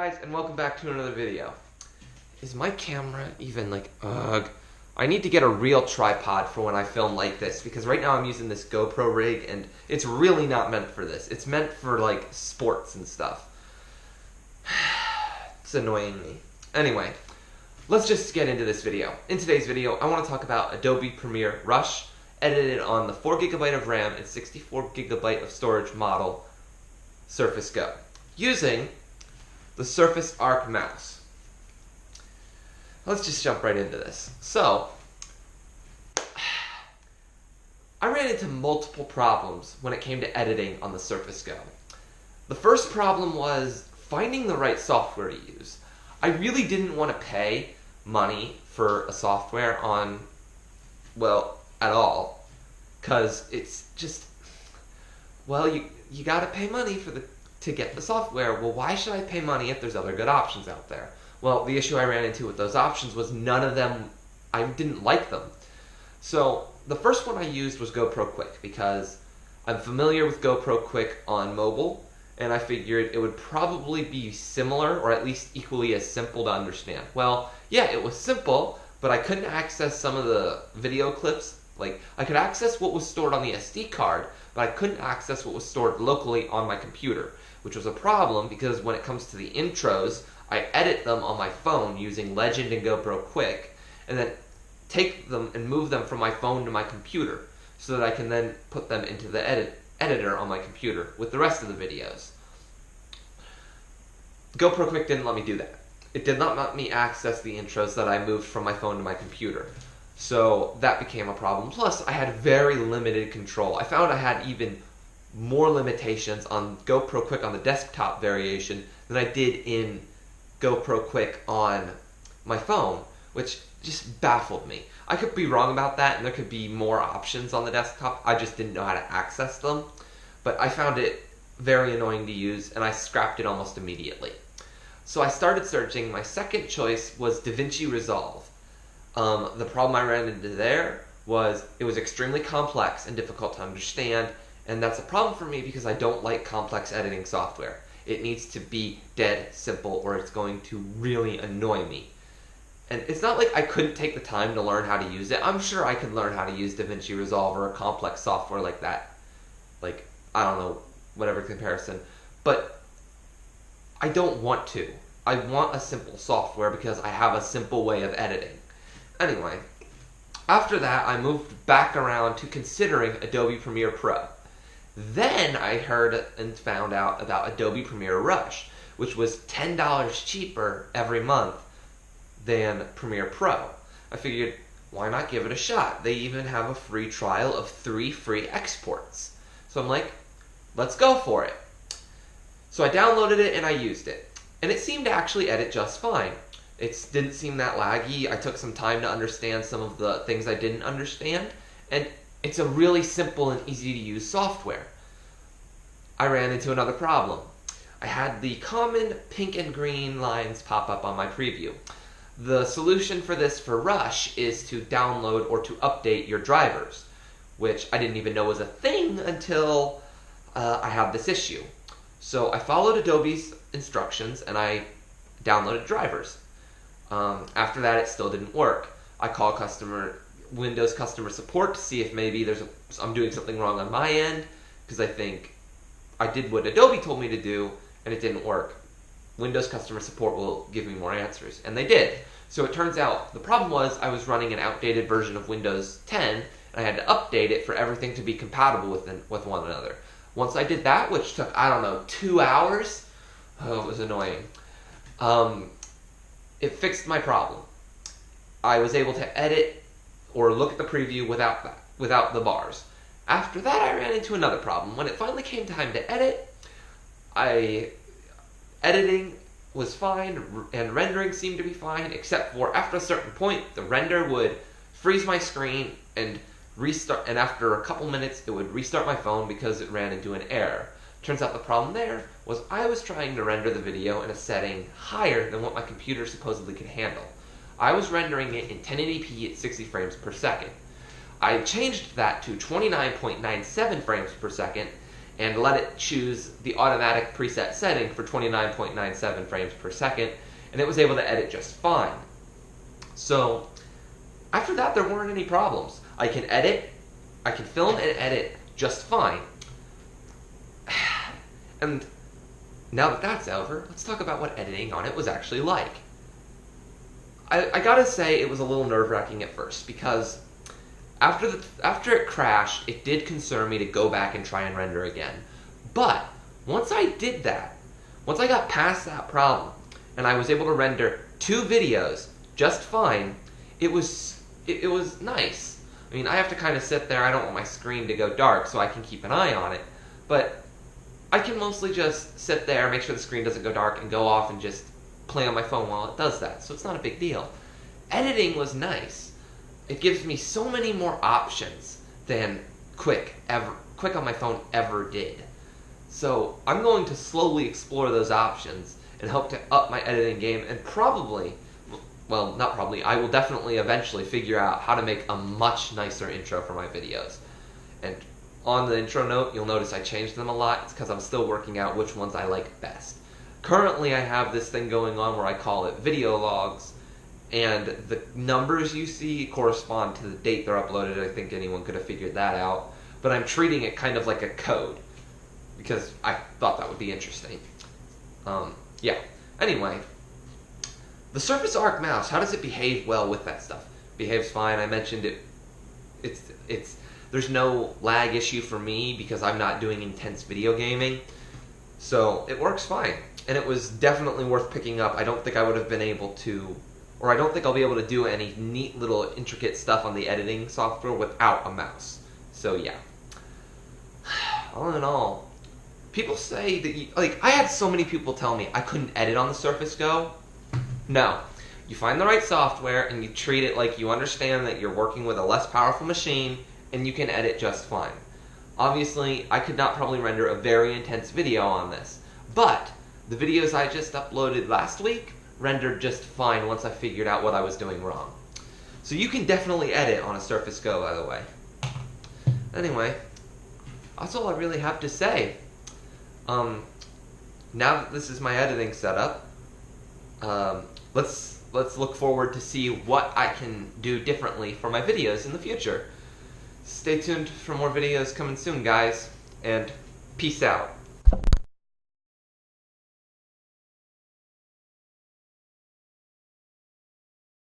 guys, and welcome back to another video. Is my camera even like, ugh. I need to get a real tripod for when I film like this, because right now I'm using this GoPro rig, and it's really not meant for this. It's meant for like sports and stuff. It's annoying me. Anyway, let's just get into this video. In today's video, I want to talk about Adobe Premiere Rush, edited on the 4GB of RAM and 64GB of storage model Surface Go, using the Surface Arc mouse. Let's just jump right into this. So, I ran into multiple problems when it came to editing on the Surface Go. The first problem was finding the right software to use. I really didn't want to pay money for a software on, well, at all, because it's just, well, you gotta pay money to get the software. Well, why should I pay money if there's other good options out there? Well, the issue I ran into with those options was none of them, I didn't like them. So the first one I used was GoPro Quick, because I'm familiar with GoPro Quick on mobile, and I figured it would probably be similar, or at least equally as simple to understand. Well, yeah, it was simple, but I couldn't access some of the video clips. Like, I could access what was stored on the SD card, but I couldn't access what was stored locally on my computer, which was a problem because when it comes to the intros, I edit them on my phone using Legend and GoPro Quick, and then take them and move them from my phone to my computer so that I can then put them into the editor on my computer with the rest of the videos. GoPro Quick didn't let me do that. It did not let me access the intros that I moved from my phone to my computer. So that became a problem. Plus, I had very limited control. I found I had even more limitations on GoPro Quick on the desktop variation than I did in GoPro Quick on my phone, which just baffled me. I could be wrong about that, and there could be more options on the desktop. I just didn't know how to access them. But I found it very annoying to use, and I scrapped it almost immediately. So I started searching. My second choice was DaVinci Resolve. The problem I ran into there was it was extremely complex and difficult to understand, and that's a problem for me because I don't like complex editing software. It needs to be dead simple or it's going to really annoy me. And it's not like I couldn't take the time to learn how to use it. I'm sure I can learn how to use DaVinci Resolve or a complex software like that. Like, I don't know, whatever comparison. But I don't want to. I want a simple software because I have a simple way of editing. Anyway, after that, I moved back around to considering Adobe Premiere Pro. Then I heard and found out about Adobe Premiere Rush, which was $10 cheaper every month than Premiere Pro. I figured, why not give it a shot? They even have a free trial of 3 free exports. So I'm like, let's go for it. So I downloaded it and I used it. And it seemed to actually edit just fine. It didn't seem that laggy. I took some time to understand some of the things I didn't understand. And it's a really simple and easy to use software. I ran into another problem. I had the common pink and green lines pop up on my preview. The solution for this for Rush is to download or to update your drivers, which I didn't even know was a thing until I had this issue. So I followed Adobe's instructions and I downloaded drivers. After that, it still didn't work. I called Windows customer support to see if maybe I'm doing something wrong on my end, because I think I did what Adobe told me to do and it didn't work. Windows customer support will give me more answers, and they did. So it turns out the problem was I was running an outdated version of Windows 10 and I had to update it for everything to be compatible with one another. Once I did that, which took, I don't know, 2 hours, oh, it was annoying. It fixed my problem. I was able to edit or look at the preview without the bars. After that, I ran into another problem. When it finally came time to edit, editing was fine and rendering seemed to be fine, except for after a certain point, the render would freeze my screen and restart, and after a couple minutes, it would restart my phone because it ran into an error. Turns out the problem there was I was trying to render the video in a setting higher than what my computer supposedly could handle. I was rendering it in 1080p at 60 frames per second. I changed that to 29.97 frames per second, and let it choose the automatic preset setting for 29.97 frames per second, and it was able to edit just fine. So after that, there weren't any problems. I can film and edit just fine. And now that that's over, let's talk about what editing on it was actually like. I gotta say, it was a little nerve-wracking at first, because after it crashed, it did concern me to go back and try and render again. But once I did that, once I got past that problem, and I was able to render 2 videos just fine, it was nice. I mean, I have to kind of sit there. I don't want my screen to go dark, so I can keep an eye on it. But I can mostly just sit there, make sure the screen doesn't go dark, and go off and just play on my phone while it does that. So it's not a big deal. Editing was nice. It gives me so many more options than Quick on my phone ever did. So I'm going to slowly explore those options and hope to up my editing game, and probably, well, not probably, I will definitely eventually figure out how to make a much nicer intro for my videos. And on the intro note, you'll notice I changed them a lot. It's because I'm still working out which ones I like best. Currently, I have this thing going on where I call it video logs, and the numbers you see correspond to the date they're uploaded. I think anyone could have figured that out. But I'm treating it kind of like a code, because I thought that would be interesting. Yeah. Anyway, the Surface Arc mouse, how does it behave well with that stuff? Behaves fine. I mentioned it. There's no lag issue for me because I'm not doing intense video gaming. So it works fine. And it was definitely worth picking up. I don't think I would have been able to, or I don't think I'll be able to do any neat little intricate stuff on the editing software without a mouse. So yeah. All in all, people say that I had so many people tell me I couldn't edit on the Surface Go. No. You find the right software and you treat it like you understand that you're working with a less powerful machine, and you can edit just fine. Obviously, I could not probably render a very intense video on this, but the videos I just uploaded last week rendered just fine once I figured out what I was doing wrong. So you can definitely edit on a Surface Go, by the way. Anyway, that's all I really have to say. Now that this is my editing setup, let's look forward to see what I can do differently for my videos in the future. Stay tuned for more videos coming soon, guys, and peace out.